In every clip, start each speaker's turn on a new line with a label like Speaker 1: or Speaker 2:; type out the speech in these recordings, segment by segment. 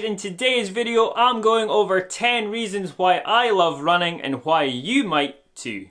Speaker 1: In today's video, I'm going over 10 reasons why I love running and why you might too.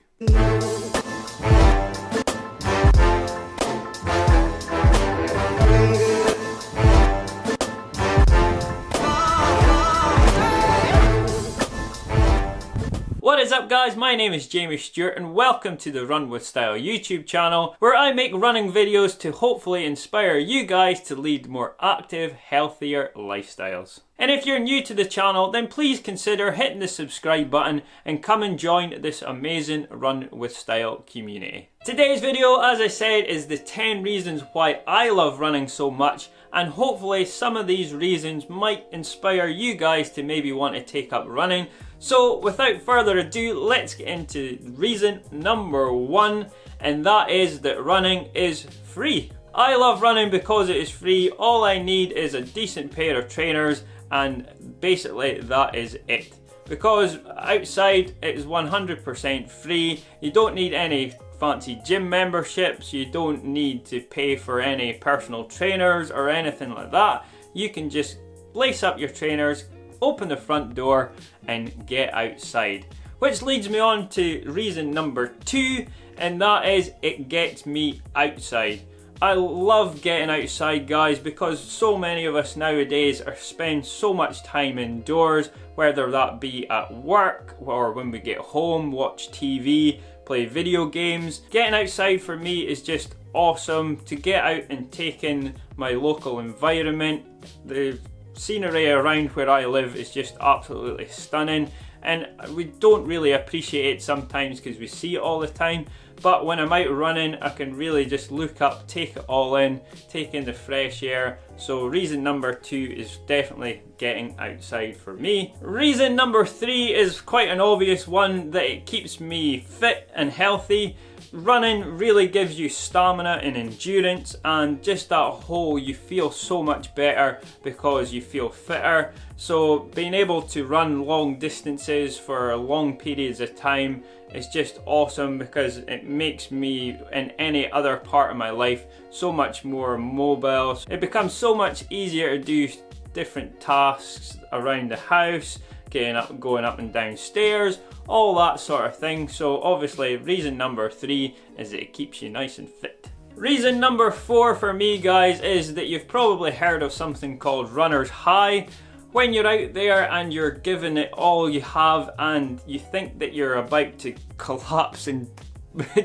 Speaker 1: What is up guys, my name is Stewart and welcome to the Run With Style YouTube channel where I make running videos to hopefully inspire you guys to lead more active, healthier lifestyles. And if you're new to the channel, then please consider hitting the subscribe button and come and join this amazing Run With Style community. Today's video, as I said, is the 10 reasons why I love running so much, and hopefully some of these reasons might inspire you guys to maybe want to take up running. So without further ado, let's get into reason number 1, and that is that running is free. I love running because it is free. All I need is a decent pair of trainers, and basically that is it. Because outside it is 100% free. You don't need any fancy gym memberships, you don't need to pay for any personal trainers or anything like that. You can just lace up your trainers, open the front door and get outside. Which leads me on to reason number 2, and that is it gets me outside. I love getting outside guys because so many of us nowadays spend so much time indoors, whether that be at work or when we get home, watch TV, play video games. Getting outside for me is just awesome, to get out and take in my local environment. The scenery around where I live is just absolutely stunning, and we don't really appreciate it sometimes because we see it all the time. But when I'm out running, I can really just look up, take it all in, take in the fresh air. So reason number 2 is definitely getting outside for me. Reason number 3 is quite an obvious one, that it keeps me fit and healthy. Running really gives you stamina and endurance, and just that whole, you feel so much better because you feel fitter. So being able to run long distances for long periods of time is just awesome because it makes me in any other part of my life so much more mobile. It becomes so much easier to do different tasks around the house, getting up, going up and down stairs, all that sort of thing. So obviously reason number 3 is that it keeps you nice and fit. Reason number 4 for me guys is that you've probably heard of something called runner's high. When you're out there and you're giving it all you have and you think that you're about to collapse and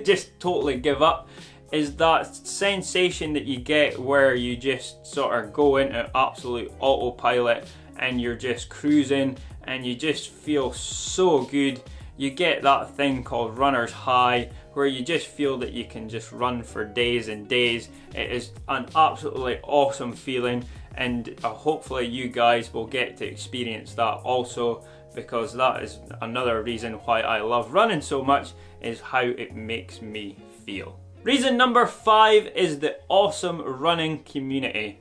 Speaker 1: just totally give up, is that sensation that you get where you just sort of go into absolute autopilot and you're just cruising and you just feel so good. You get that thing called runner's high where you just feel that you can just run for days and days. It is an absolutely awesome feeling, and hopefully you guys will get to experience that also, because that is another reason why I love running so much, is how it makes me feel. Reason number 5 is the awesome running community.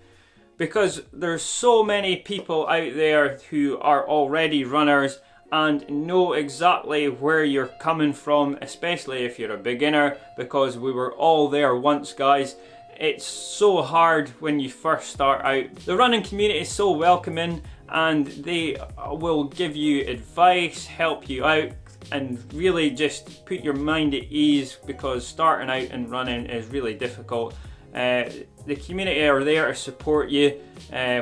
Speaker 1: Because there's so many people out there who are already runners and know exactly where you're coming from, especially if you're a beginner, because we were all there once guys. It's so hard when you first start out. The running community is so welcoming and they will give you advice, help you out, and really just put your mind at ease, because starting out and running is really difficult. The community are there to support you,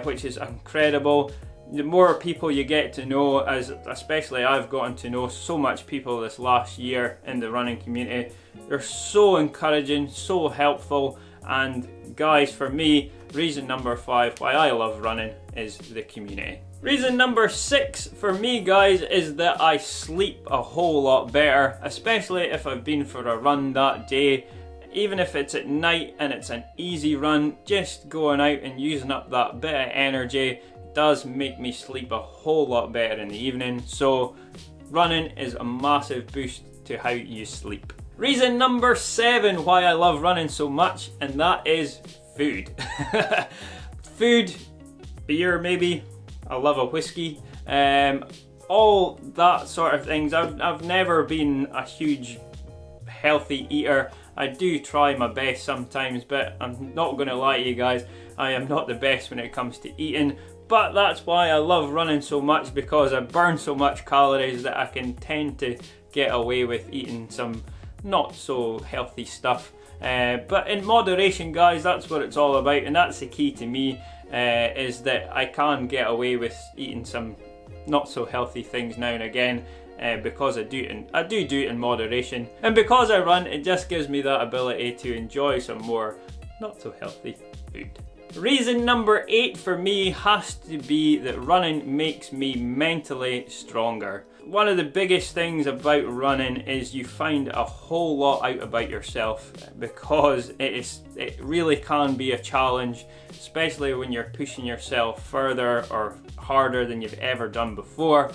Speaker 1: which is incredible. The more people you get to know, especially I've gotten to know so much people this last year in the running community, they're so encouraging, so helpful. And guys, for me, reason number 5 why I love running is the community. Reason number 6 for me guys is that I sleep a whole lot better, especially if I've been for a run that day. Even if it's at night and it's an easy run, just going out and using up that bit of energy does make me sleep a whole lot better in the evening. So running is a massive boost to how you sleep. Reason number 7 why I love running so much, and that is food. Food, beer maybe, I love a whiskey, all that sort of things. I've never been a huge healthy eater. I do try my best sometimes, but I'm not going to lie to you guys, I am not the best when it comes to eating. But that's why I love running so much, because I burn so much calories that I can tend to get away with eating some not so healthy stuff. But in moderation, guys, that's what it's all about, and that's the key to me, is that I can get away with eating some not so healthy things now and again, because I do it in moderation, and because I run, it just gives me that ability to enjoy some more not so healthy food. Reason number 8 for me has to be that running makes me mentally stronger. One of the biggest things about running is you find a whole lot out about yourself, because it really can be a challenge, especially when you're pushing yourself further or harder than you've ever done before,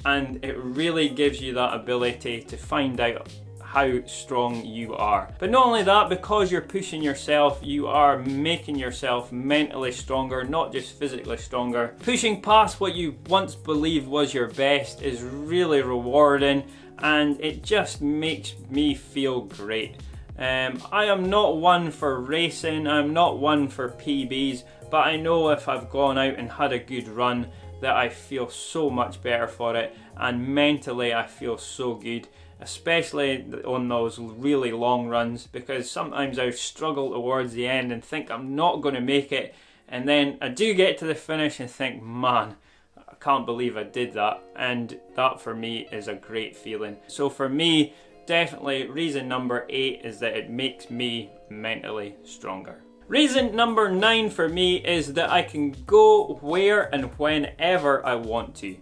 Speaker 1: and it really gives you that ability to find out how strong you are. But not only that, because you're pushing yourself, you are making yourself mentally stronger, not just physically stronger. Pushing past what you once believed was your best is really rewarding, and it just makes me feel great. I am not one for racing, I'm not one for PBs, but I know if I've gone out and had a good run that I feel so much better for it, and mentally I feel so good, especially on those really long runs, because sometimes I struggle towards the end and think I'm not going to make it, and then I do get to the finish and think, man, I can't believe I did that, and that for me is a great feeling. So for me, definitely reason number 8 is that it makes me mentally stronger. Reason number 9 for me is that I can go where and whenever I want to.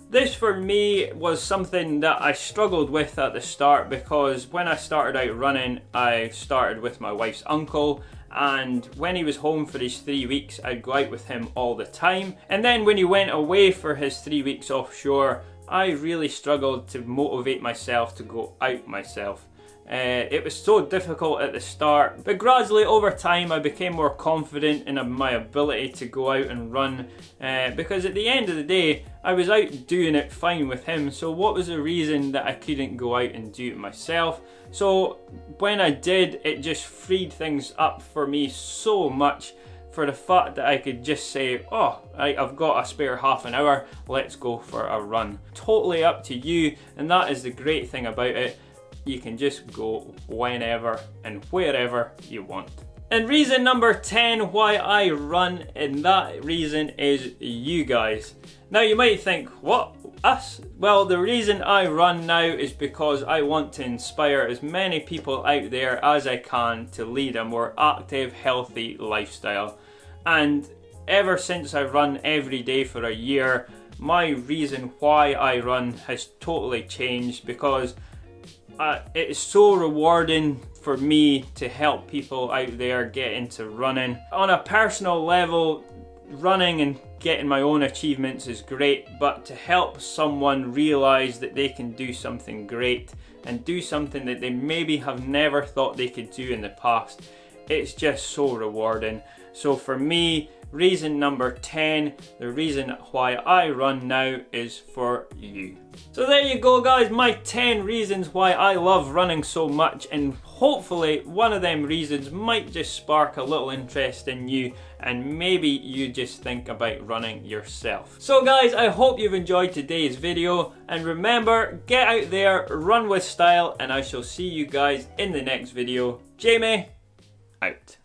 Speaker 1: This for me was something that I struggled with at the start, because when I started out running, I started with my wife's uncle, and when he was home for his 3 weeks, I'd go out with him all the time. And then when he went away for his 3 weeks offshore, I really struggled to motivate myself to go out myself. It was so difficult at the start, but gradually over time I became more confident in my ability to go out and run, because at the end of the day I was out doing it fine with him, so what was the reason that I couldn't go out and do it myself? So when I did, it just freed things up for me so much, for the fact that I could just say, oh, I've got a spare half an hour, let's go for a run. Totally up to you, and that is the great thing about it. You can just go whenever and wherever you want. And reason number 10 why I run, and that reason is you guys. Now you might think, what, us? Well, the reason I run now is because I want to inspire as many people out there as I can to lead a more active, healthy lifestyle. And ever since I run every day for a year, my reason why I run has totally changed, because it is so rewarding for me to help people out there get into running. On a personal level, running and getting my own achievements is great, but to help someone realize that they can do something great and do something that they maybe have never thought they could do in the past, it's just so rewarding. So for me, reason number 10, the reason why I run now is for you. So there you go guys, my 10 reasons why I love running so much, and hopefully one of them reasons might just spark a little interest in you, and maybe you just think about running yourself. So guys, I hope you've enjoyed today's video, and remember, get out there, run with style, and I shall see you guys in the next video. Jamie, out.